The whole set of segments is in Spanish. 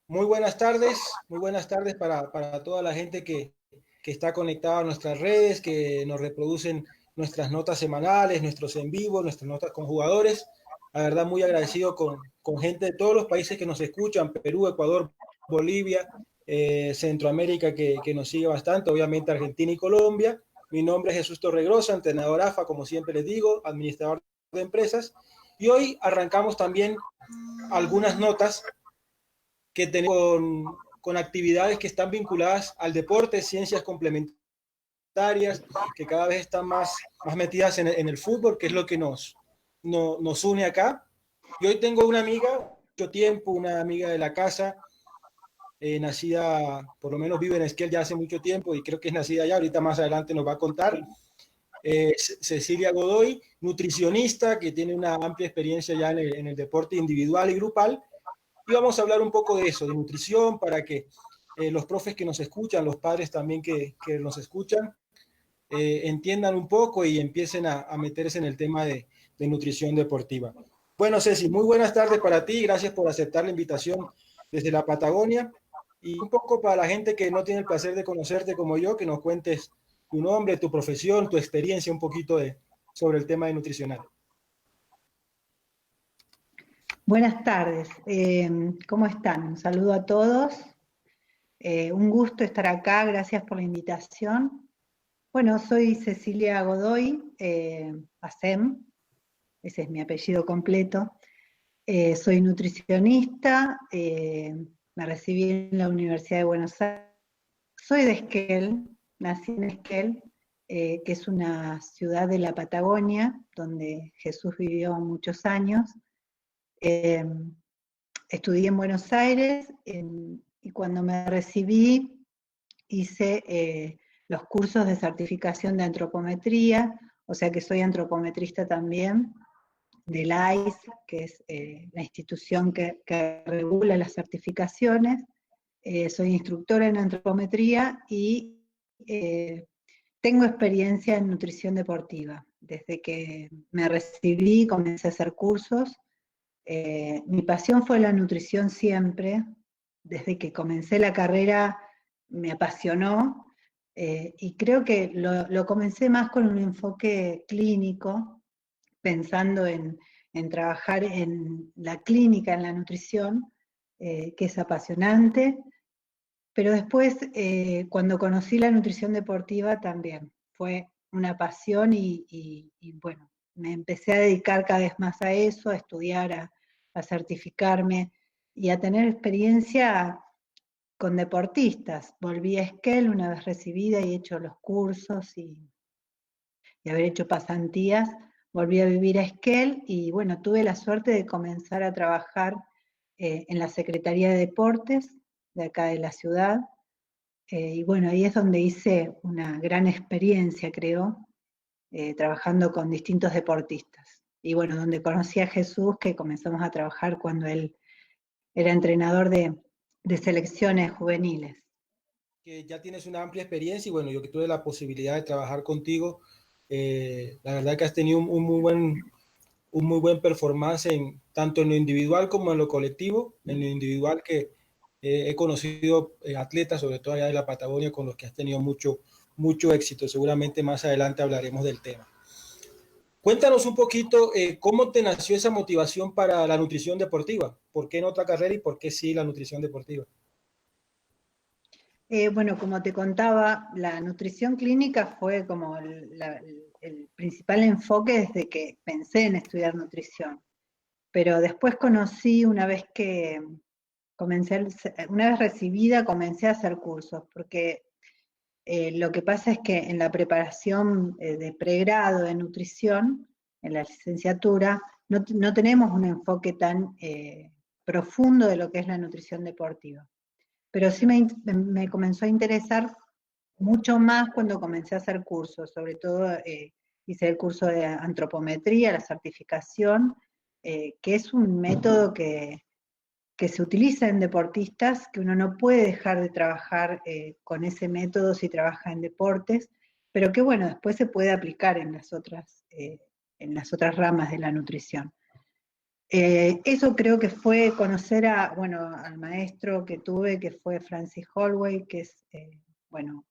Muy buenas tardes para toda la gente que está conectada a nuestras redes, que nos reproducen nuestras notas semanales, nuestros en vivo, nuestras notas con jugadores. La verdad, muy agradecido con gente de todos los países que nos escuchan, Perú, Ecuador, Bolivia, Centroamérica, que nos sigue bastante, obviamente Argentina y Colombia. Mi nombre es Jesús Torregrosa, entrenador AFA, como siempre les digo, administrador de empresas. Y hoy arrancamos también algunas notas que tenemos con actividades que están vinculadas al deporte, ciencias complementarias, que cada vez están más metidas en el fútbol, que es lo que nos une acá. Y hoy tengo una amiga, mucho tiempo, una amiga de la casa, nacida, por lo menos vive en Esquel ya hace mucho tiempo y creo que es nacida ya, ahorita más adelante nos va a contar. Cecilia Godoy, nutricionista que tiene una amplia experiencia ya en el deporte individual y grupal. Y vamos a hablar un poco de eso, de nutrición, para que los profes que nos escuchan, los padres también que nos escuchan, entiendan un poco y empiecen a meterse en el tema de nutrición deportiva. Bueno, Ceci, muy buenas tardes para ti, gracias por aceptar la invitación desde la Patagonia. Y un poco para la gente que no tiene el placer de conocerte como yo, que nos cuentes tu nombre, tu profesión, tu experiencia, un poquito sobre el tema de nutricional. Buenas tardes, ¿cómo están? Un saludo a todos, un gusto estar acá, gracias por la invitación. Bueno, soy Cecilia Godoy, Acem, ese es mi apellido completo. Soy nutricionista, me recibí en la Universidad de Buenos Aires. Soy de Esquel, nací en Esquel, que es una ciudad de la Patagonia, donde Jesús vivió muchos años. Estudié en Buenos Aires y cuando me recibí hice los cursos de certificación de antropometría, o sea que soy antropometrista también, del AIS, que es la institución que regula las certificaciones. Soy instructora en antropometría y tengo experiencia en nutrición deportiva. Desde que me recibí comencé a hacer cursos. Mi pasión fue la nutrición siempre, desde que comencé la carrera me apasionó y creo que lo comencé más con un enfoque clínico, pensando en trabajar en la clínica, en la nutrición, que es apasionante, pero después cuando conocí la nutrición deportiva también fue una pasión y bueno, me empecé a dedicar cada vez más a eso, a estudiar, a certificarme y a tener experiencia con deportistas. Volví a Esquel una vez recibida y hecho los cursos y haber hecho pasantías. Volví a vivir a Esquel y bueno, tuve la suerte de comenzar a trabajar en la Secretaría de Deportes de acá de la ciudad. Y bueno, ahí es donde hice una gran experiencia, creo, trabajando con distintos deportistas. Y bueno, donde conocí a Jesús, que comenzamos a trabajar cuando él era entrenador de selecciones juveniles. Que ya tienes una amplia experiencia y bueno, yo que tuve la posibilidad de trabajar contigo, la verdad que has tenido un muy buen performance tanto en lo individual como en lo colectivo. En lo individual que he conocido atletas, sobre todo allá de la Patagonia, con los que has tenido mucho éxito. Seguramente más adelante hablaremos del tema. Cuéntanos un poquito cómo te nació esa motivación para la nutrición deportiva. ¿Por qué en otra carrera y por qué sí la nutrición deportiva? Bueno, como te contaba, la nutrición clínica fue como el principal enfoque desde que pensé en estudiar nutrición. Pero después conocí, una vez recibida, comencé a hacer cursos, porque lo que pasa es que en la preparación de pregrado de nutrición, en la licenciatura, no tenemos un enfoque tan profundo de lo que es la nutrición deportiva. Pero sí me comenzó a interesar mucho más cuando comencé a hacer cursos, sobre todo hice el curso de antropometría, la certificación, que es un método que se utiliza en deportistas, que uno no puede dejar de trabajar con ese método si trabaja en deportes, pero que bueno, después se puede aplicar en las otras ramas de la nutrición. Eso creo que fue conocer al maestro que tuve, que fue Francis Holloway, que es, bueno,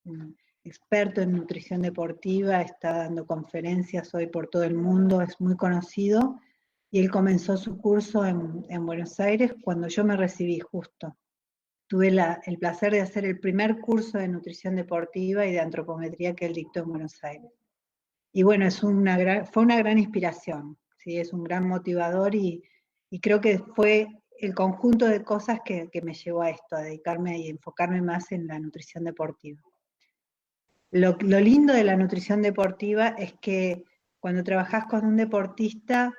un experto en nutrición deportiva, está dando conferencias hoy por todo el mundo, es muy conocido, y él comenzó su curso en Buenos Aires cuando yo me recibí justo. Tuve el placer de hacer el primer curso de nutrición deportiva y de antropometría que él dictó en Buenos Aires. Y bueno, fue una gran inspiración, ¿sí? Es un gran motivador y creo que fue el conjunto de cosas que me llevó a esto, a dedicarme y enfocarme más en la nutrición deportiva. Lo lindo de la nutrición deportiva es que cuando trabajás con un deportista,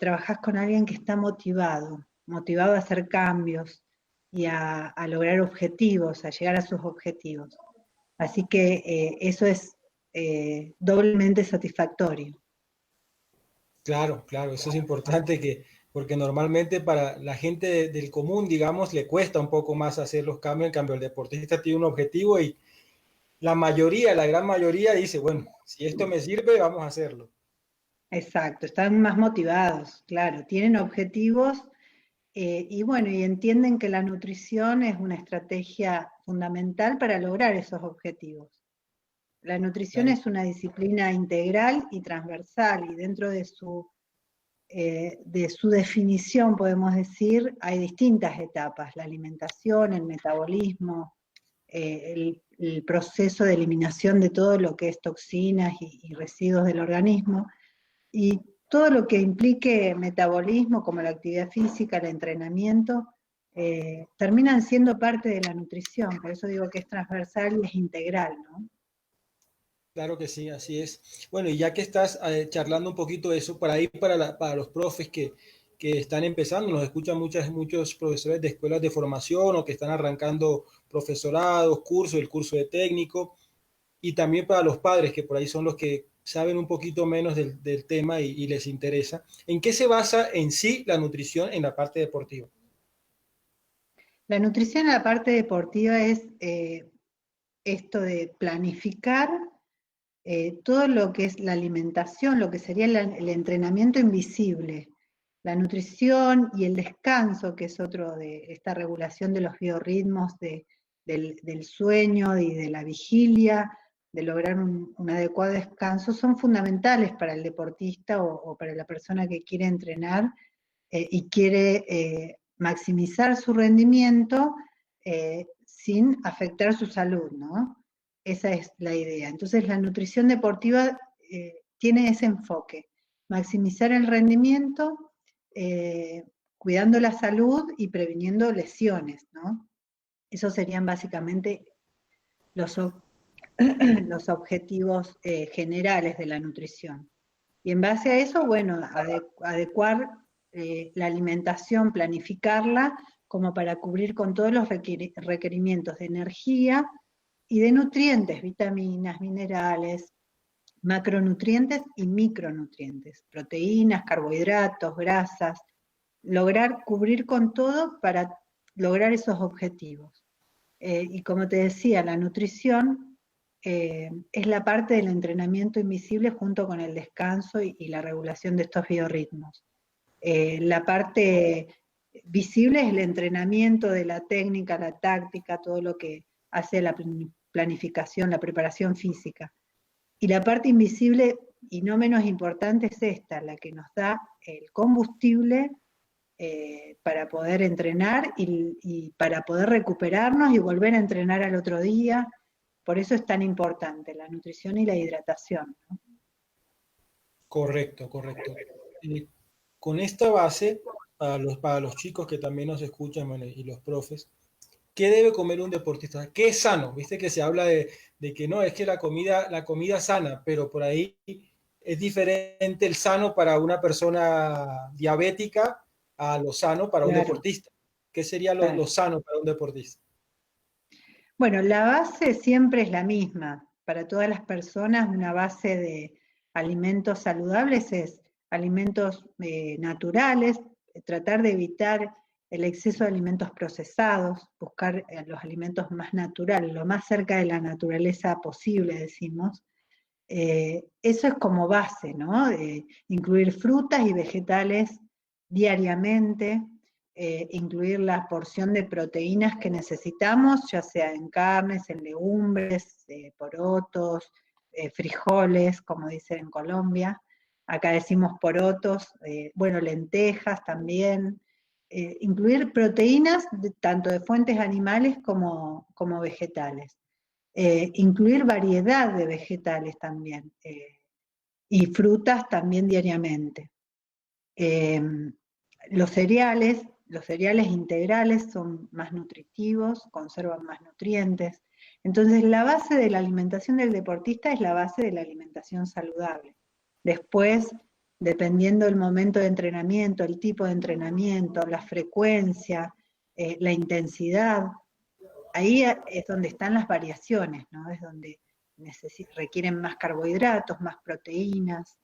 trabajás con alguien que está motivado a hacer cambios y a lograr objetivos, a llegar a sus objetivos. Así que eso es doblemente satisfactorio. Claro, claro, eso es importante porque normalmente para la gente del común, digamos, le cuesta un poco más hacer los cambios, en cambio el deportista tiene un objetivo y la mayoría, la gran mayoría dice, bueno, si esto me sirve, vamos a hacerlo. Exacto, están más motivados, claro, tienen objetivos y bueno, y entienden que la nutrición es una estrategia fundamental para lograr esos objetivos. La nutrición Claro, es una disciplina integral y transversal y dentro de su definición, podemos decir, hay distintas etapas, la alimentación, el metabolismo, el proceso de eliminación de todo lo que es toxinas y residuos del organismo, y todo lo que implique metabolismo, como la actividad física, el entrenamiento, terminan siendo parte de la nutrición, por eso digo que es transversal y es integral, ¿no? claro que sí, así es. Bueno, y ya que estás charlando un poquito de eso, para ahí para los profes que están empezando, nos escuchan muchos profesores de escuelas de formación o que están arrancando profesorados, cursos, el curso de técnico, y también para los padres, que por ahí son los que saben un poquito menos del tema y les interesa. ¿En qué se basa en sí la nutrición en la parte deportiva? La nutrición en la parte deportiva es esto de planificar todo lo que es la alimentación, lo que sería el entrenamiento invisible, la nutrición y el descanso, que es otro de esta regulación de los biorritmos del sueño y de la vigilia, de lograr un adecuado descanso, son fundamentales para el deportista o para la persona que quiere entrenar y quiere maximizar su rendimiento sin afectar su salud, ¿no? Esa es la idea. Entonces la nutrición deportiva tiene ese enfoque, maximizar el rendimiento, cuidando la salud y previniendo lesiones, ¿no? Esos serían básicamente los, los objetivos generales de la nutrición. Y en base a eso, bueno, adecuar la alimentación, planificarla como para cubrir con todos los requerimientos de energía y de nutrientes, vitaminas, minerales, macronutrientes y micronutrientes, proteínas, carbohidratos, grasas, lograr cubrir con todo para lograr esos objetivos. Y como te decía, la nutrición es la parte del entrenamiento invisible junto con el descanso y la regulación de estos biorritmos. La parte visible es el entrenamiento de la técnica, la táctica, todo lo que hace la planificación, la preparación física. Y la parte invisible, y no menos importante, es esta, la que nos da el combustible para poder entrenar y para poder recuperarnos y volver a entrenar al otro día. Por eso es tan importante la nutrición y la hidratación, ¿no? Correcto, correcto. Eh, con esta base, para los chicos que también nos escuchan, bueno, y los profes, ¿qué debe comer un deportista? ¿Qué es sano? Viste que se habla de que no, es que la comida sana, pero por ahí es diferente el sano para una persona diabética a lo sano para un Claro, deportista. ¿Qué sería lo claro. sano para un deportista? Bueno, la base siempre es la misma. Para todas las personas, una base de alimentos saludables es alimentos naturales, tratar de evitar el exceso de alimentos procesados, buscar los alimentos más naturales, lo más cerca de la naturaleza posible, decimos. Eso es como base, ¿no? Incluir frutas y vegetales diariamente, incluir la porción de proteínas que necesitamos, ya sea en carnes, en legumbres, porotos, frijoles, como dicen en Colombia. Acá decimos porotos, bueno, lentejas también. Incluir proteínas tanto de fuentes animales como vegetales. Incluir variedad de vegetales también. Y frutas también diariamente. Los cereales integrales son más nutritivos, conservan más nutrientes. Entonces, la base de la alimentación del deportista es la base de la alimentación saludable. Después, dependiendo del momento de entrenamiento, el tipo de entrenamiento, la frecuencia, la intensidad, ahí es donde están las variaciones, ¿no? Es donde requieren más carbohidratos, más proteínas,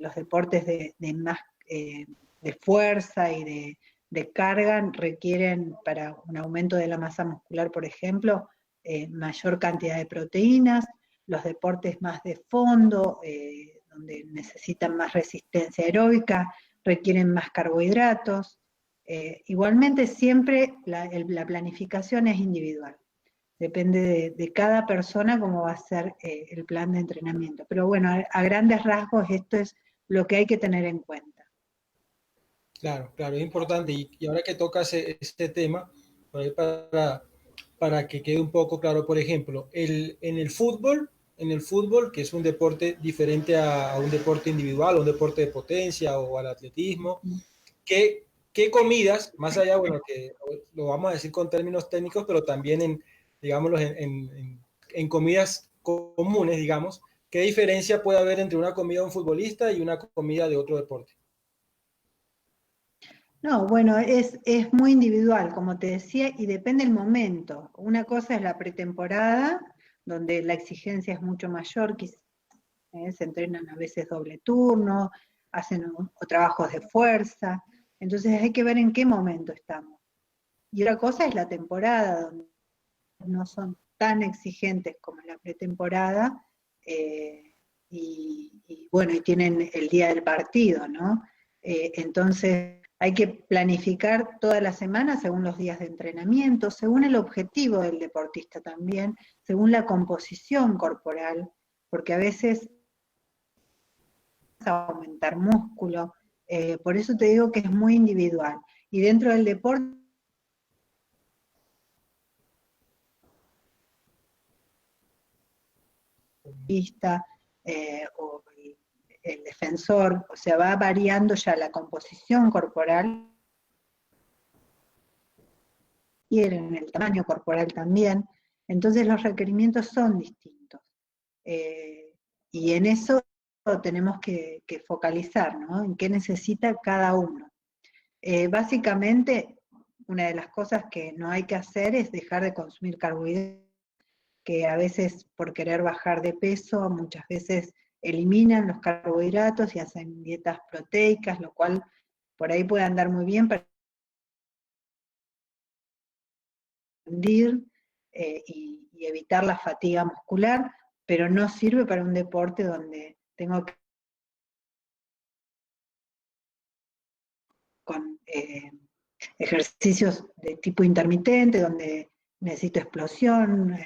los deportes de más de fuerza y de carga requieren para un aumento de la masa muscular, por ejemplo, mayor cantidad de proteínas, los deportes más de fondo, donde necesitan más resistencia aeróbica, requieren más carbohidratos. Igualmente siempre la planificación es individual. Depende de cada persona cómo va a ser el plan de entrenamiento. Pero bueno, a grandes rasgos esto es lo que hay que tener en cuenta. Claro, claro, es importante. Y ahora que tocas este tema, para que quede un poco claro, por ejemplo, en el fútbol, que es un deporte diferente a un deporte individual, a un deporte de potencia o al atletismo, ¿qué comidas, más allá, bueno, que lo vamos a decir con términos técnicos, pero también digámoslo, en comidas comunes, digamos, qué diferencia puede haber entre una comida de un futbolista y una comida de otro deporte? No, bueno, es muy individual, como te decía, y depende del momento. Una cosa es la pretemporada, donde la exigencia es mucho mayor, se entrenan a veces doble turno, hacen o trabajos de fuerza, entonces hay que ver en qué momento estamos. Y otra cosa es la temporada, donde no son tan exigentes como la pretemporada, bueno, y tienen el día del partido, ¿no? Entonces hay que planificar toda la semana según los días de entrenamiento, según el objetivo del deportista también, según la composición corporal, porque a veces aumentar músculo, por eso te digo que es muy individual. Y dentro del deporte o el defensor, o sea, va variando ya la composición corporal y en el tamaño corporal también, entonces los requerimientos son distintos. Y en eso tenemos que focalizar, ¿no? En qué necesita cada uno. Básicamente, una de las cosas que no hay que hacer es dejar de consumir carbohidratos, que a veces por querer bajar de peso, muchas veces eliminan los carbohidratos y hacen dietas proteicas, lo cual por ahí puede andar muy bien para rendir y evitar la fatiga muscular, pero no sirve para un deporte donde tengo que con ejercicios de tipo intermitente, donde necesito explosión,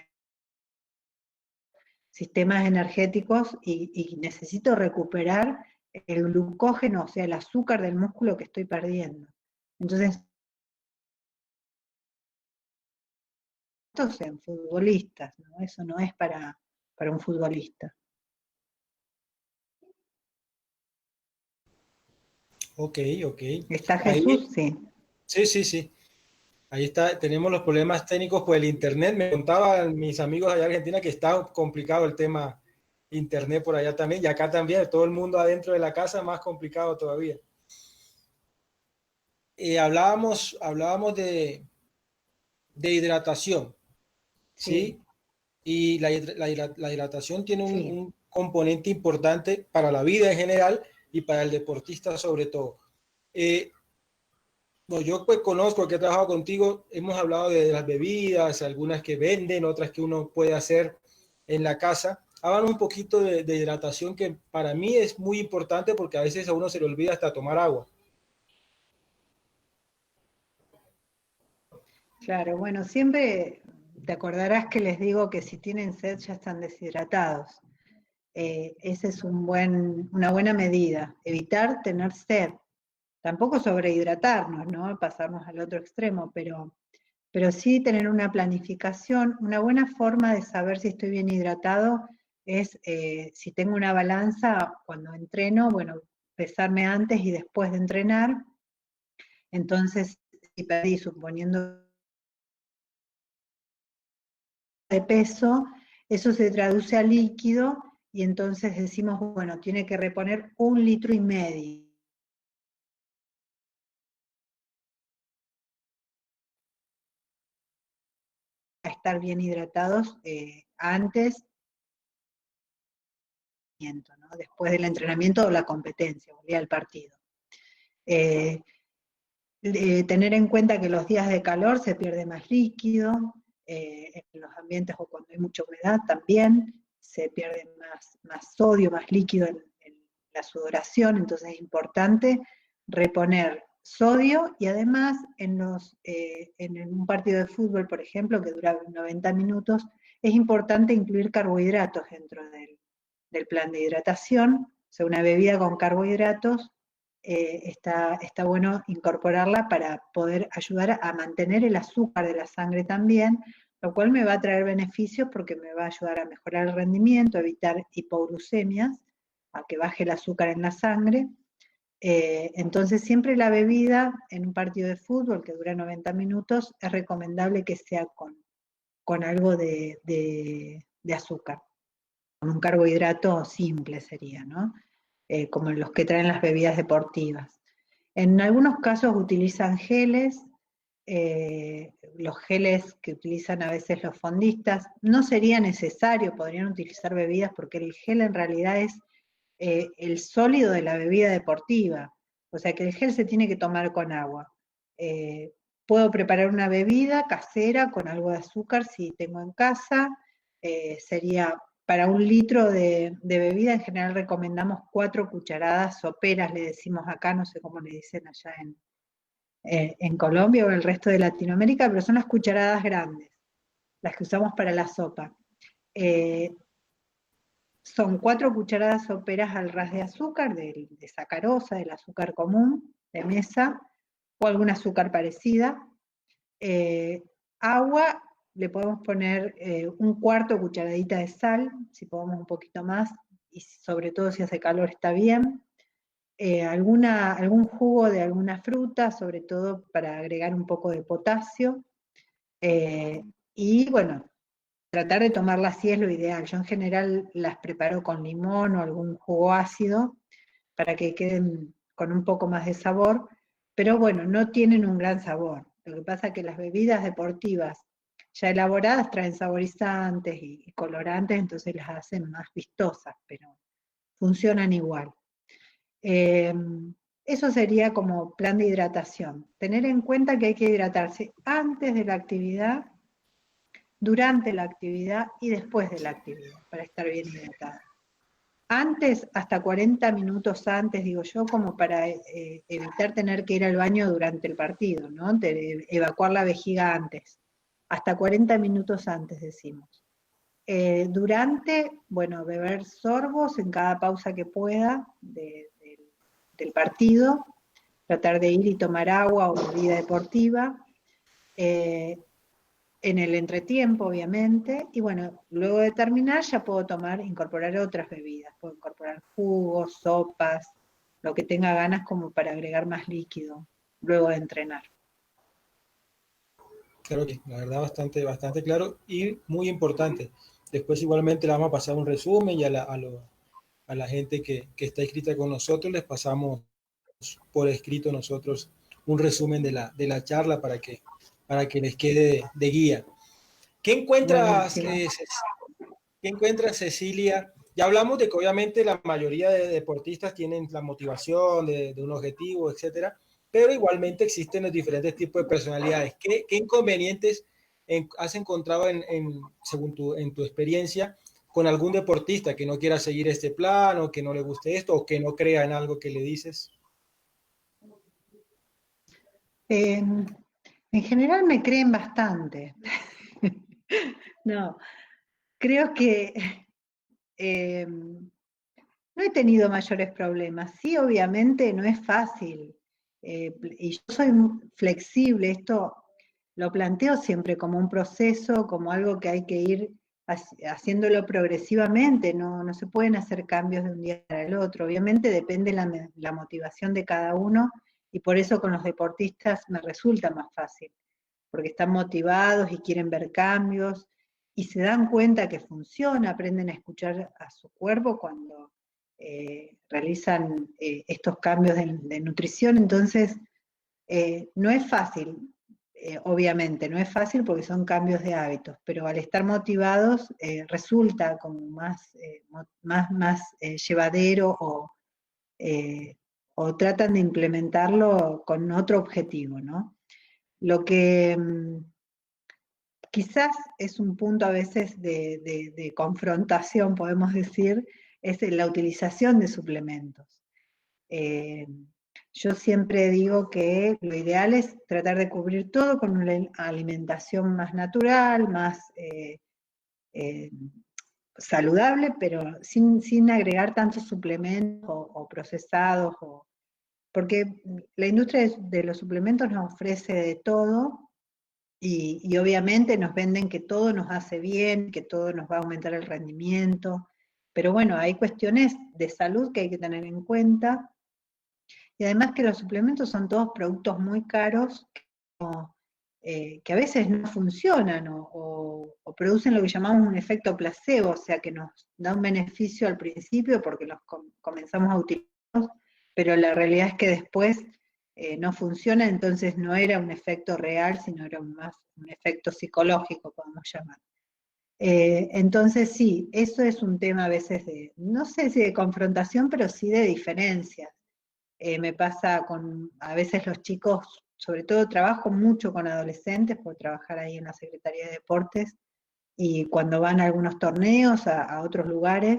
sistemas energéticos y necesito recuperar el glucógeno, o sea, el azúcar del músculo que estoy perdiendo. Entonces, estos en futbolistas, ¿no? Eso no es para un futbolista. Ok, ok. ¿Está Ahí, Jesús? Sí. sí, sí, sí. Ahí está, tenemos los problemas técnicos por el internet. Me contaban mis amigos allá en Argentina que está complicado el tema internet por allá también, y acá también, todo el mundo adentro de la casa, más complicado todavía. Hablábamos de hidratación, Sí, ¿sí? Y la hidratación tiene sí. un componente importante para la vida en general y para el deportista sobre todo. Eh, No, yo pues conozco, que he trabajado contigo, hemos hablado de las bebidas, algunas que venden, otras que uno puede hacer en la casa. Háblanos un poquito de hidratación, que para mí es muy importante porque a veces a uno se le olvida hasta tomar agua. Claro, bueno, siempre te acordarás que les digo que si tienen sed ya están deshidratados. Esa es una buena medida, evitar tener sed. Tampoco sobrehidratarnos, ¿no? Pasarnos al otro extremo, pero sí tener una planificación. Una buena forma de saber si estoy bien hidratado es si tengo una balanza cuando entreno, bueno, pesarme antes y después de entrenar. Entonces, si perdí, suponiendo de peso, eso se traduce a líquido y entonces decimos, bueno, tiene que reponer 1,5 litros a estar bien hidratados antes, ¿no? Después del entrenamiento o la competencia, o el día del partido. Eh, Tener en cuenta que los días de calor se pierde más líquido, en los ambientes o cuando hay mucha humedad también se pierde más sodio, más líquido en la sudoración, entonces es importante reponer sodio y además en un partido de fútbol, por ejemplo, que dura 90 minutos, es importante incluir carbohidratos dentro del plan de hidratación, o sea, una bebida con carbohidratos está bueno incorporarla para poder ayudar a mantener el azúcar de la sangre también, lo cual me va a traer beneficios porque me va a ayudar a mejorar el rendimiento, a evitar hipoglucemias, a que baje el azúcar en la sangre. Entonces siempre la bebida en un partido de fútbol que dura 90 minutos es recomendable que sea con algo de azúcar, con un carbohidrato simple sería, ¿no? Como los que traen las bebidas deportivas. En algunos casos utilizan geles, los geles que utilizan a veces los fondistas. No sería necesario, podrían utilizar bebidas porque el gel en realidad es el sólido de la bebida deportiva. O sea que el gel se tiene que tomar con agua. Eh, Puedo preparar una bebida casera con algo de azúcar si tengo en casa. Sería para 1 litro de bebida, en general recomendamos 4 cucharadas soperas, le decimos acá, no sé cómo le dicen allá en Colombia o en el resto de Latinoamérica, pero son las cucharadas grandes, las que usamos para la sopa. Eh, Son 4 cucharadas soperas al ras de azúcar, de sacarosa, del azúcar común, de mesa, o algún azúcar parecida. Eh, Agua, le podemos poner 1/4 cucharadita de sal, si podemos un poquito más, y sobre todo si hace calor está bien. Algún jugo de alguna fruta, sobre todo para agregar un poco de potasio. Y bueno, tratar de tomarlas así es lo ideal. Yo en general las preparo con limón o algún jugo ácido para que queden con un poco más de sabor, pero bueno, no tienen un gran sabor. Lo que pasa es que las bebidas deportivas ya elaboradas traen saborizantes y colorantes, entonces las hacen más vistosas, pero funcionan igual. Eh, Eso sería como plan de hidratación. Tener en cuenta que hay que hidratarse antes de la actividad, durante la actividad y después de la actividad, para estar bien hidratada. Antes, hasta 40 minutos antes, digo yo, como para evitar tener que ir al baño durante el partido, ¿no? Evacuar la vejiga antes. Hasta 40 minutos antes, decimos. Durante, bueno, beber sorbos en cada pausa que pueda del partido, tratar de ir y tomar agua o bebida deportiva. En el entretiempo, obviamente, y bueno, luego de terminar ya puedo incorporar otras bebidas, puedo incorporar jugos, sopas, lo que tenga ganas como para agregar más líquido luego de entrenar. Claro que la verdad bastante claro y muy importante. Después igualmente le vamos a pasar un resumen y a la gente que está inscrita con nosotros les pasamos por escrito nosotros un resumen de la charla para que les quede de guía. ¿Qué encuentras, Buenísimo. ¿Qué encuentras, Cecilia? Ya hablamos de que obviamente la mayoría de deportistas tienen la motivación de un objetivo, etcétera, pero igualmente existen los diferentes tipos de personalidades. ¿Qué inconvenientes has encontrado según en tu experiencia con algún deportista que no quiera seguir este plan o que no le guste esto o que no crea en algo que le dices? En En general me creen bastante. No, creo que no he tenido mayores problemas. Sí, obviamente no es fácil. Y yo soy flexible, esto lo planteo siempre como un proceso, como algo que hay que ir haciéndolo progresivamente, no se pueden hacer cambios de un día para el otro. Obviamente depende la motivación de cada uno, y por eso con los deportistas me resulta más fácil, porque están motivados y quieren ver cambios, y se dan cuenta que funciona, aprenden a escuchar a su cuerpo cuando realizan estos cambios de nutrición. Entonces, no es fácil, obviamente, no es fácil porque son cambios de hábitos, pero al estar motivados resulta como más llevadero, o tratan de implementarlo con otro objetivo, ¿no? Lo que quizás es un punto a veces de confrontación, podemos decir, es la utilización de suplementos. Eh, yo siempre digo que lo ideal es tratar de cubrir todo con una alimentación más natural, más eh, saludable, pero sin agregar tantos suplementos o procesados, porque la industria de los suplementos nos ofrece de todo, y obviamente nos venden que todo nos hace bien, que todo nos va a aumentar el rendimiento, pero bueno, hay cuestiones de salud que hay que tener en cuenta. Y además que los suplementos son todos productos muy caros, que a veces no funcionan, o producen lo que llamamos un efecto placebo, o sea que nos da un beneficio al principio porque los comenzamos a utilizarlos, pero la realidad es que después no funciona, entonces no era un efecto real, sino era más un efecto psicológico, podemos llamar. Entonces sí, eso es un tema a veces de, no sé si de confrontación, pero sí de diferencias. Me pasa con, a veces los chicos, sobre todo trabajo mucho con adolescentes, por trabajar ahí en la Secretaría de Deportes, y cuando van a algunos torneos, a otros lugares,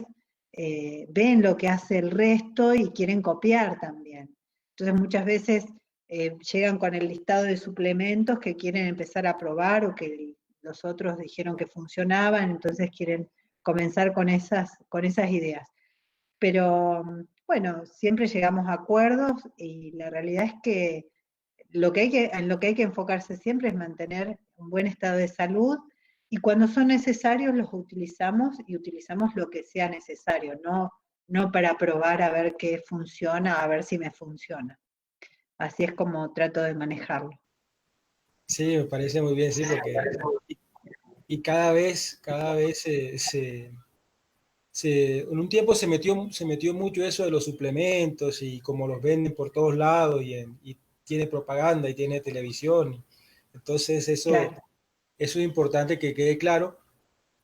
ven lo que hace el resto y quieren copiar también. Entonces muchas veces llegan con el listado de suplementos que quieren empezar a probar, o que los otros dijeron que funcionaban, entonces quieren comenzar con esas ideas. Pero bueno, siempre llegamos a acuerdos, y la realidad es que en lo que hay que enfocarse siempre es mantener un buen estado de salud, y cuando son necesarios los utilizamos, y utilizamos lo que sea necesario, no para probar a ver qué funciona, a ver si me funciona. Así es como trato de manejarlo. Sí, me parece muy bien, sí, porque y cada vez en un tiempo se metió mucho eso de los suplementos y como los venden por todos lados y tiene propaganda y tiene televisión. Entonces eso, Claro. eso es importante que quede claro.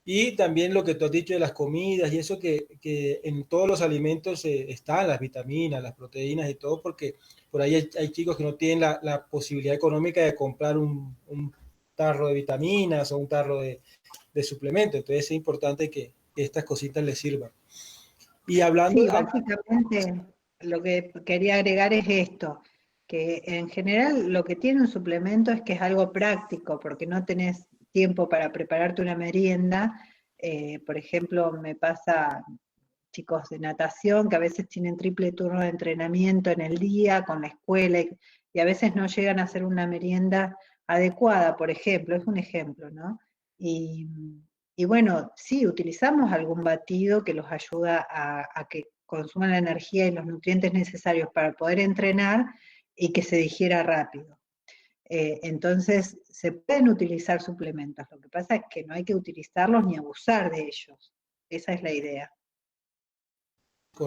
Y también lo que tú has dicho de las comidas y eso que en todos los alimentos están las vitaminas, las proteínas y todo, porque por ahí hay chicos que no tienen la posibilidad económica de comprar un tarro de vitaminas o un tarro de suplemento. Entonces es importante que estas cositas les sirvan. Y Sí, básicamente lo que quería agregar es esto, que en general lo que tiene un suplemento es que es algo práctico, porque no tenés tiempo para prepararte una merienda. Por ejemplo, me pasa chicos de natación que a veces tienen triple turno de entrenamiento en el día con la escuela, y a veces no llegan a hacer una merienda adecuada, por ejemplo, es un ejemplo, ¿no? Y, y bueno, sí, utilizamos algún batido que los ayuda a que consuman la energía y los nutrientes necesarios para poder entrenar y que se digiera rápido. Entonces, se pueden utilizar suplementos, lo que pasa es que no hay que utilizarlos ni abusar de ellos. Esa es la idea.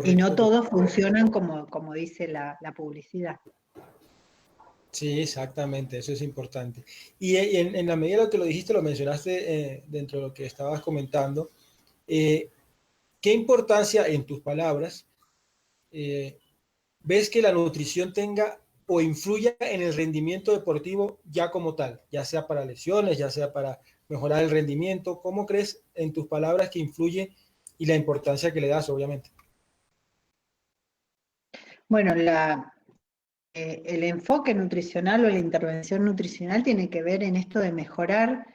Y no correcto. todos funcionan como dice la publicidad. Sí, exactamente, eso es importante. Y en la medida de lo que lo dijiste, lo mencionaste dentro de lo que estabas comentando, eh, ¿qué importancia en tus palabras eh, ves que la nutrición tenga o influya en el rendimiento deportivo ya como tal, ya sea para lesiones, ya sea para mejorar el rendimiento? ¿Cómo crees en tus palabras que influye y la importancia que le das, obviamente? Bueno, el enfoque nutricional o la intervención nutricional tiene que ver en esto de mejorar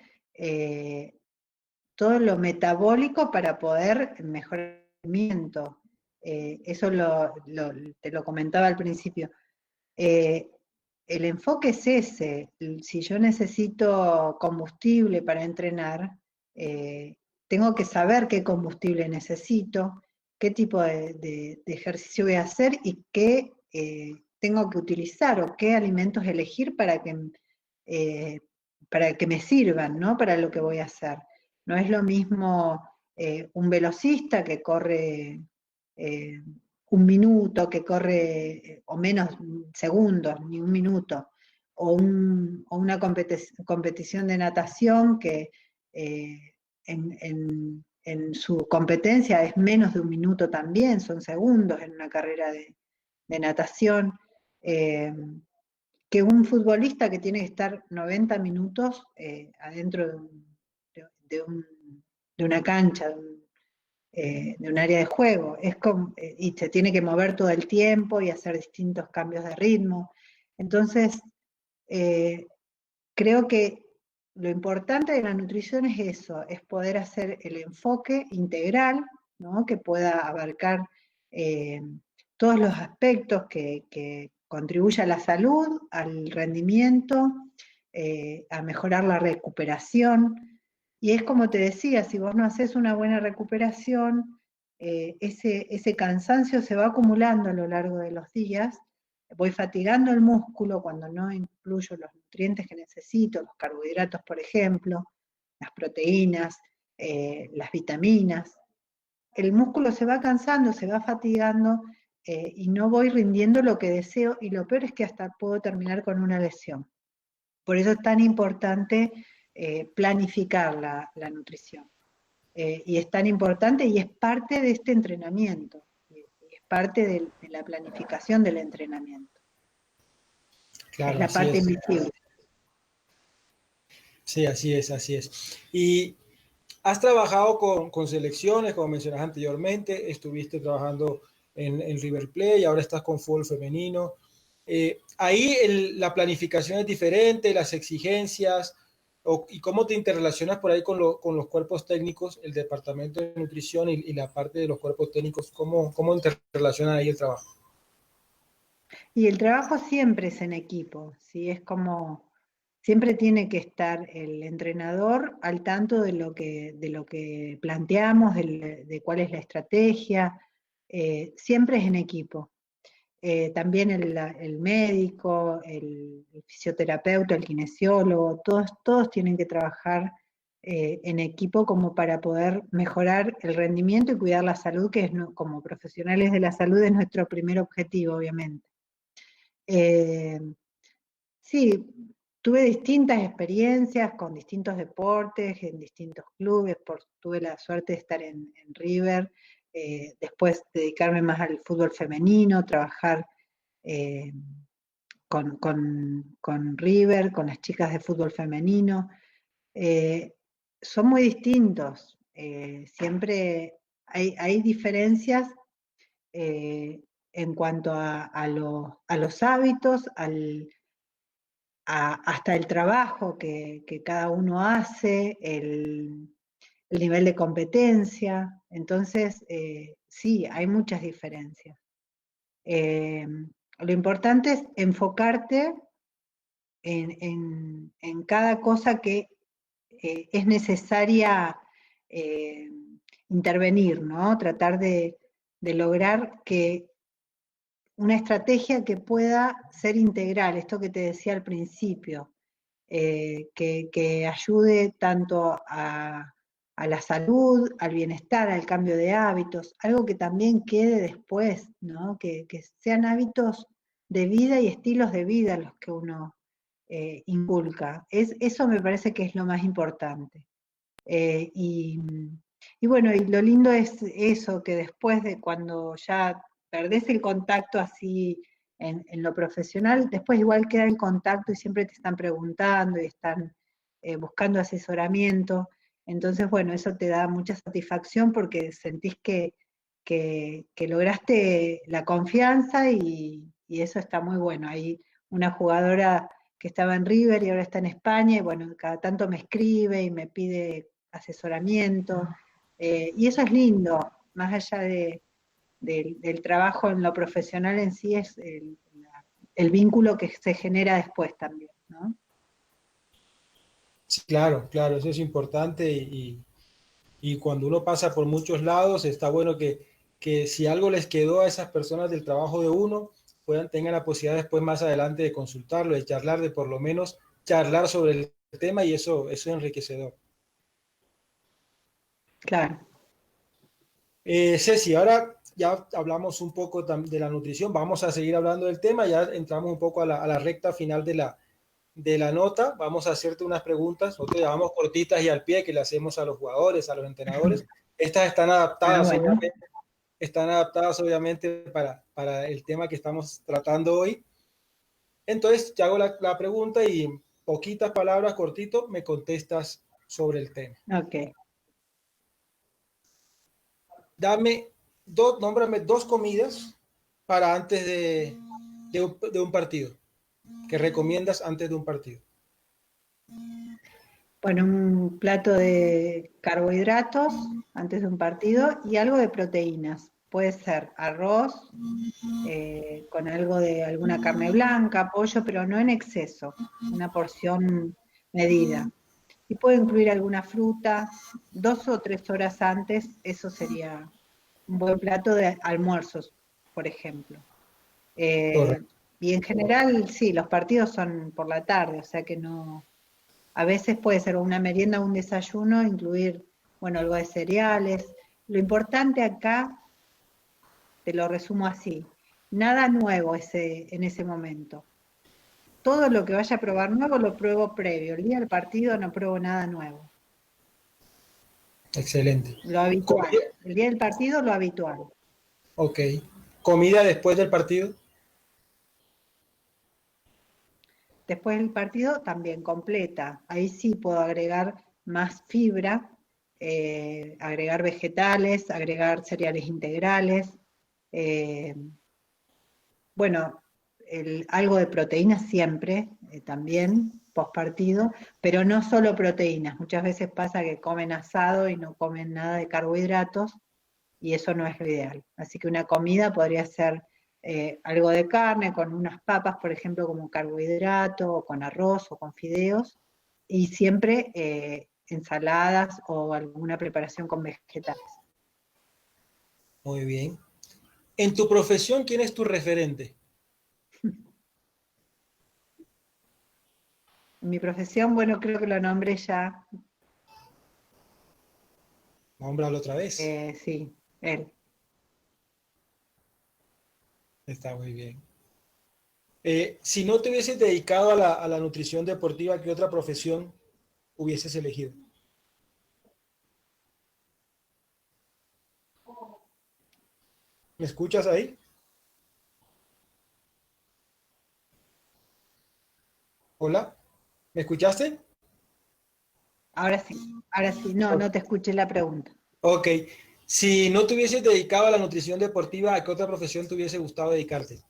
todo lo metabólico para poder mejorar el rendimiento. Eso te lo comentaba al principio. El enfoque es ese. Si yo necesito combustible para entrenar, tengo que saber qué combustible necesito, qué tipo de ejercicio voy a hacer y qué tengo que utilizar o qué alimentos elegir para que me sirvan, ¿no? Para lo que voy a hacer. No es lo mismo un velocista que corre eh, un minuto, que corre, o menos segundos, ni un minuto, o una competición de natación que en su competencia es menos de un minuto también, son segundos en una carrera de natación. Eh, que un futbolista que tiene que estar 90 minutos adentro de, un, de una cancha, de un área de juego, y se tiene que mover todo el tiempo y hacer distintos cambios de ritmo. Entonces, eh, creo que lo importante de la nutrición es eso, es poder hacer el enfoque integral, ¿no? Que pueda abarcar eh, todos los aspectos que contribuya a la salud, al rendimiento, a mejorar la recuperación. Y es como te decía, si vos no haces una buena recuperación, ese cansancio se va acumulando a lo largo de los días, voy fatigando el músculo cuando no incluyo los nutrientes que necesito, los carbohidratos, por ejemplo, las proteínas, las vitaminas. El músculo se va cansando, se va fatigando y no voy rindiendo lo que deseo, y lo peor es que hasta puedo terminar con una lesión. Por eso es tan importante planificar la nutrición. Y es tan importante y es parte de este entrenamiento, y es parte de la planificación del entrenamiento. Es Claro, la así parte es. invisible. Sí, así es, así es. Y has trabajado con selecciones, como mencionas anteriormente, estuviste trabajando en River Plate, ahora estás con fútbol femenino. Ahí la planificación es diferente, las exigencias, y cómo te interrelacionas por ahí con los cuerpos técnicos, el departamento de nutrición y la parte de los cuerpos técnicos, cómo interrelacionan ahí el trabajo. Y el trabajo siempre es en equipo, ¿sí? Es como, siempre tiene que estar el entrenador al tanto de lo que planteamos, de cuál es la estrategia, siempre es en equipo. También el médico, el fisioterapeuta, el kinesiólogo, todos tienen que trabajar en equipo como para poder mejorar el rendimiento y cuidar la salud, que es, como profesionales de la salud es nuestro primer objetivo, obviamente. Eh, sí, tuve distintas experiencias con distintos deportes, en distintos clubes, tuve la suerte de estar en River, después dedicarme más al fútbol femenino, trabajar eh, con River, con las chicas de fútbol femenino. Eh, Son muy distintos, siempre hay diferencias en cuanto a los hábitos, hasta el trabajo que cada uno hace, el nivel de competencia. Entonces, sí, hay muchas diferencias. Lo importante es enfocarte en cada cosa que es necesaria eh, intervenir, ¿no? Tratar de lograr que una estrategia que pueda ser integral, esto que te decía al principio, que ayude tanto a la salud, al bienestar, al cambio de hábitos, algo que también quede después, ¿no? Que sean hábitos de vida y estilos de vida los que uno inculca. Eso me parece que es lo más importante. Eh, y, y bueno, y lo lindo es eso, que después de cuando ya perdés el contacto así en lo profesional, después igual queda el contacto y siempre te están preguntando y están buscando asesoramiento. Entonces, bueno, eso te da mucha satisfacción porque sentís que lograste la confianza y y eso está muy bueno. Hay una jugadora que estaba en River y ahora está en España, y bueno, cada tanto me escribe y me pide asesoramiento, y eso es lindo, más allá del trabajo en lo profesional en sí, es el vínculo que se genera después también, ¿no? Sí, claro, claro, eso es importante y cuando uno pasa por muchos lados, está bueno que si algo les quedó a esas personas del trabajo de uno, tengan la posibilidad después más adelante de consultarlo, de charlar, de por lo menos charlar sobre el tema y eso es enriquecedor. Claro. Ceci, ahora ya hablamos un poco de la nutrición, vamos a seguir hablando del tema, ya entramos un poco a la recta final de la nota, vamos a hacerte unas preguntas, nosotros llamamos cortitas y al pie que le hacemos a los jugadores, a los entrenadores. Estas Bueno. Están adaptadas obviamente para el tema que estamos tratando hoy. Entonces, te hago la pregunta y en poquitas palabras, cortito, me contestas sobre el tema. Ok. Nómbrame dos comidas para antes de un partido, que recomiendas antes de un partido. Bueno, un plato de carbohidratos antes de un partido y algo de proteínas. Puede ser arroz, con algo de alguna carne blanca, pollo, pero no en exceso, una porción medida. Y puede incluir alguna fruta, 2 o 3 horas antes, eso sería un buen plato de almuerzos, por ejemplo. Correcto. Y en general, sí, los partidos son por la tarde, o sea que no, a veces puede ser una merienda o un desayuno, incluir, bueno, algo de cereales. Lo importante acá, te lo resumo así, nada nuevo en ese momento. Todo lo que vaya a probar nuevo lo pruebo previo. El día del partido no pruebo nada nuevo. Excelente. Lo habitual. Comida, El día del partido, lo habitual. ok. Comida después del partido. Después del partido también completa. Ahí sí puedo agregar más fibra, agregar vegetales, agregar cereales integrales. eh, bueno, algo de proteínas siempre, también, post partido, pero no solo proteínas. Muchas veces pasa que comen asado y no comen nada de carbohidratos, y eso no es lo ideal. Así que una comida podría ser algo de carne, con unas papas, por ejemplo, como carbohidrato, o con arroz, o con fideos, y siempre ensaladas o alguna preparación con vegetales. Muy bien. En tu profesión, ¿quién es tu referente? En mi profesión, bueno, creo que lo nombré ya, Nómbralo otra vez. sí, él. Está muy bien. Si no te hubieses dedicado a la nutrición deportiva, ¿qué otra profesión hubieses elegido? ¿Me escuchas ahí? Hola, ¿me escuchaste? Ahora sí, no, no te escuché la pregunta. Ok. Si no te hubieses dedicado a la nutrición deportiva, ¿a qué otra profesión te hubiese gustado dedicarte?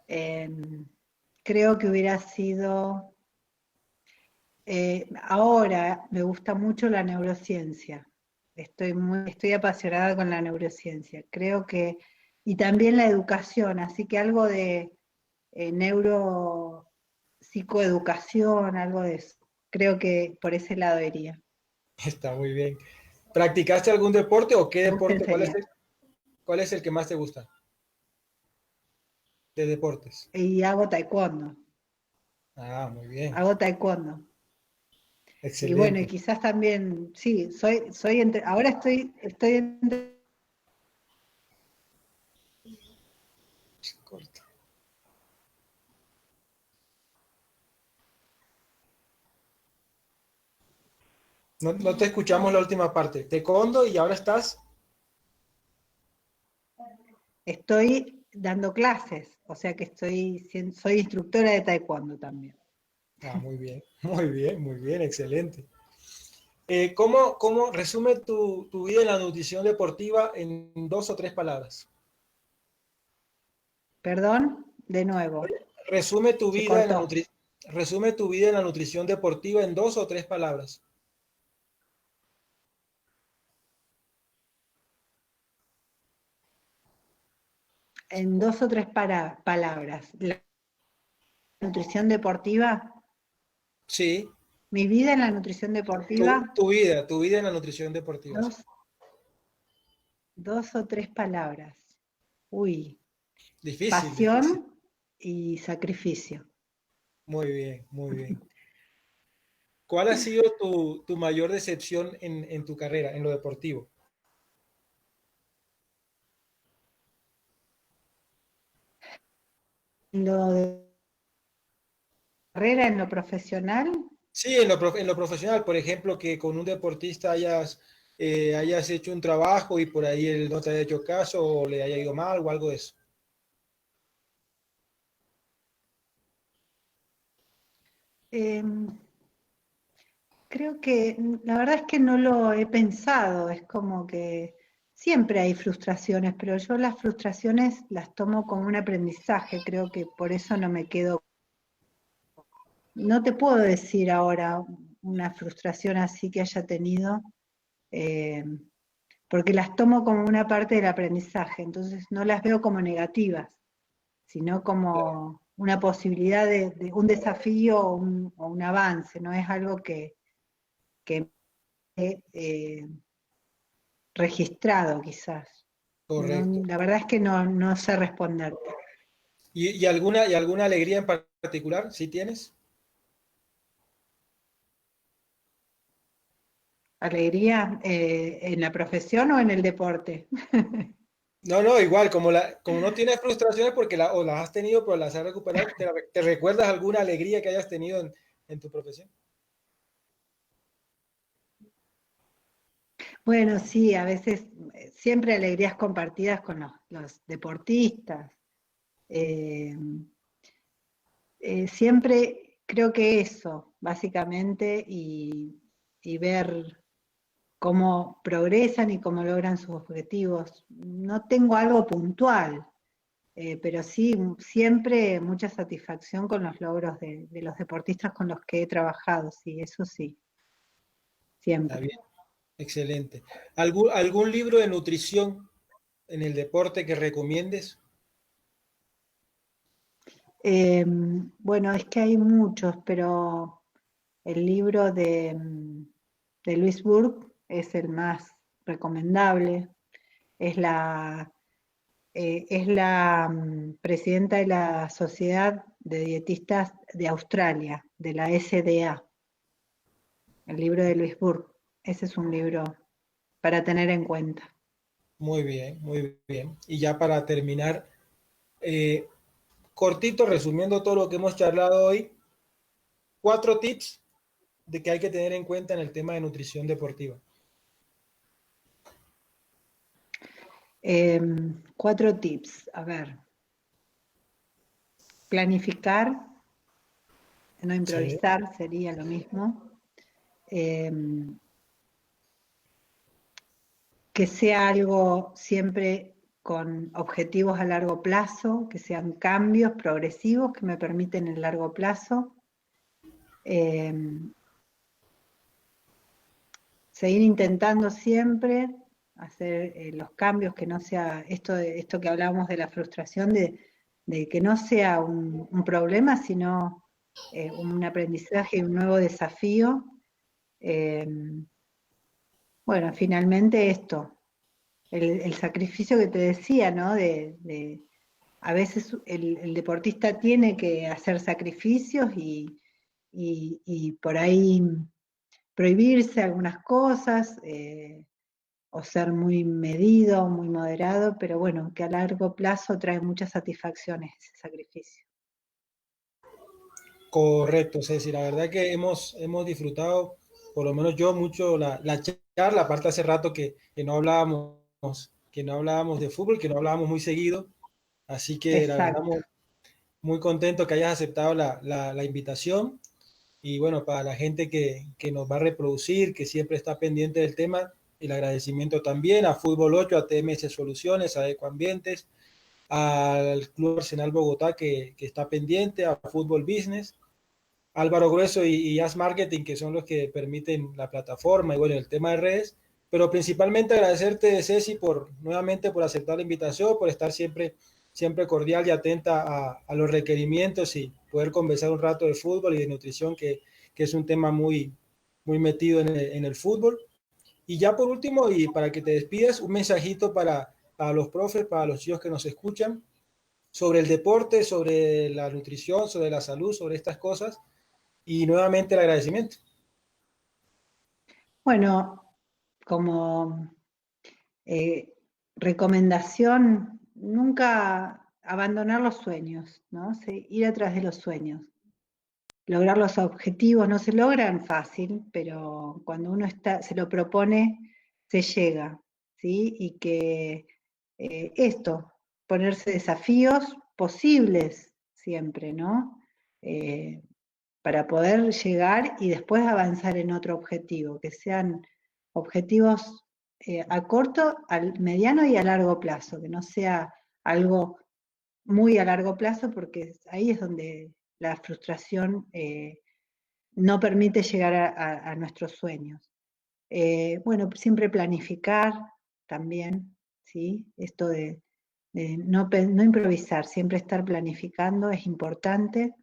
Eh, Creo que hubiera sido, ahora me gusta mucho la neurociencia. Estoy apasionada con la neurociencia. Creo que, y también la educación, así que algo de neuropsicoeducación, algo de eso. Creo que por ese lado iría. Está muy bien. ¿Practicaste algún deporte o qué Me gusta deporte? enseñar. Cuál es el que más te gusta de deportes? Y hago taekwondo. Ah, muy bien. Hago taekwondo. Y bueno, y Excelente. quizás también, sí, ahora estoy entre. Corta. No, no te escuchamos la última parte. Taekwondo y ahora estás. Estoy dando clases, o sea que soy instructora de taekwondo también. Ah, muy bien, muy bien, muy bien, excelente. ¿Cómo resume tu vida en la nutrición deportiva en dos o tres palabras? Perdón, de nuevo, Resume tu se vida en la cortó. resume tu vida en la nutrición deportiva en 2 o 3 palabras. En 2 o 3 palabras. La nutrición deportiva, Sí, mi vida en la nutrición deportiva, tu vida en la nutrición deportiva. Sí. dos, 2 o 3 palabras. Uy, Difícil, difícil. pasión y sacrificio. Muy bien, muy bien. ¿Cuál ha sido tu mayor decepción en tu carrera, en lo deportivo? Lo de carrera en lo profesional, Sí, en lo profesional, por ejemplo, que con un deportista hayas hecho un trabajo y por ahí él no te haya hecho caso o le haya ido mal o algo de eso. eh, creo que la verdad es que no lo he pensado, es como que siempre hay frustraciones, pero yo las frustraciones las tomo como un aprendizaje, creo que por eso no me quedo. No te puedo decir ahora una frustración así que haya tenido, eh, porque las tomo como una parte del aprendizaje, entonces no las veo como negativas, sino como una posibilidad de un desafío o un avance, no es algo que he registrado quizás. No, Correcto. la verdad es que no sé responderte. Y alguna alegría en particular, si tienes? ¿Alegría en la profesión o en el deporte? No, no, igual, como no tienes frustraciones porque o las has tenido, pero las has recuperado, ¿te recuerdas alguna alegría que hayas tenido en tu profesión? Bueno, sí, a veces siempre alegrías compartidas con los deportistas. Eh, Siempre creo que eso, básicamente, y ver cómo progresan y cómo logran sus objetivos. No tengo algo puntual, pero sí siempre mucha satisfacción con los logros de los deportistas con los que he trabajado, sí, eso sí, Está siempre. bien, excelente. ¿Algún libro de nutrición en el deporte que recomiendes? Bueno, es que hay muchos, pero el libro de Luis Burke es el más recomendable. Es la presidenta de la Sociedad de Dietistas de Australia, de la SDA, el libro de Luis Burke. Ese es un libro para tener en cuenta. Muy bien, muy bien. Y ya para terminar, eh, cortito, resumiendo todo lo que hemos charlado hoy, 4 tips de que hay que tener en cuenta en el tema de nutrición deportiva. 4 tips. A ver, planificar, no Sí, improvisar sería lo mismo. Eh, que sea algo siempre con objetivos a largo plazo, que sean cambios progresivos que me permiten el largo plazo. Eh, Seguir intentando siempre hacer los cambios, que no sea esto que hablábamos de la frustración, de que no sea un problema, sino un aprendizaje y un nuevo desafío. Eh, bueno, finalmente esto, el sacrificio que te decía, ¿no? A veces el deportista tiene que hacer sacrificios y por ahí prohibirse algunas cosas, o ser muy medido, muy moderado, pero bueno, que a largo plazo trae muchas satisfacciones ese sacrificio. correcto, Ceci. La verdad que hemos disfrutado, por lo menos yo, mucho la charla. Aparte hace rato que no hablábamos de fútbol, que no hablábamos muy seguido. Así que la verdad, Exacto. muy contento que hayas aceptado la invitación. Y bueno, para la gente que nos va a reproducir, que siempre está pendiente del tema, el agradecimiento también a Fútbol 8, a TMS Soluciones, a Ecoambientes, al Club Arsenal Bogotá que está pendiente, a Fútbol Business, Álvaro Grueso y As Marketing, que son los que permiten la plataforma y bueno, el tema de redes, pero principalmente agradecerte, Ceci, nuevamente por aceptar la invitación, por estar siempre cordial y atenta a los requerimientos y poder conversar un rato de fútbol y de nutrición, que es un tema muy metido en el fútbol. Y ya por último, y para que te despidas, un mensajito para los profes, para los chicos que nos escuchan, sobre el deporte, sobre la nutrición, sobre la salud, sobre estas cosas, y nuevamente el agradecimiento. Bueno, como recomendación, nunca abandonar los sueños, ¿no? Sí, ir atrás de los sueños. Lograr los objetivos no se logran fácil, pero cuando uno se lo propone, se llega, ¿sí? Y que ponerse desafíos posibles siempre, ¿no? Para poder llegar y después avanzar en otro objetivo, que sean objetivos a corto, al mediano y a largo plazo, que no sea algo muy a largo plazo, porque ahí es donde la frustración no permite llegar a nuestros sueños. Bueno, siempre planificar también, ¿sí? Esto de no improvisar, siempre estar planificando es importante.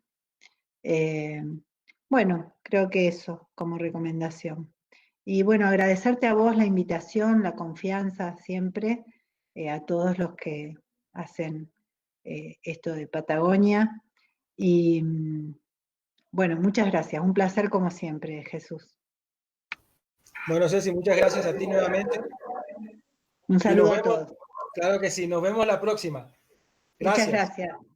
Bueno, creo que eso como recomendación. Y bueno, agradecerte a vos la invitación, la confianza siempre, a todos los que hacen esto de Patagonia. Y bueno, muchas gracias. Un placer como siempre, Jesús. Bueno, Ceci, muchas gracias a ti nuevamente. Un Y nos saludo a vemos, todos. claro que sí, nos vemos la próxima. Muchas Gracias. gracias.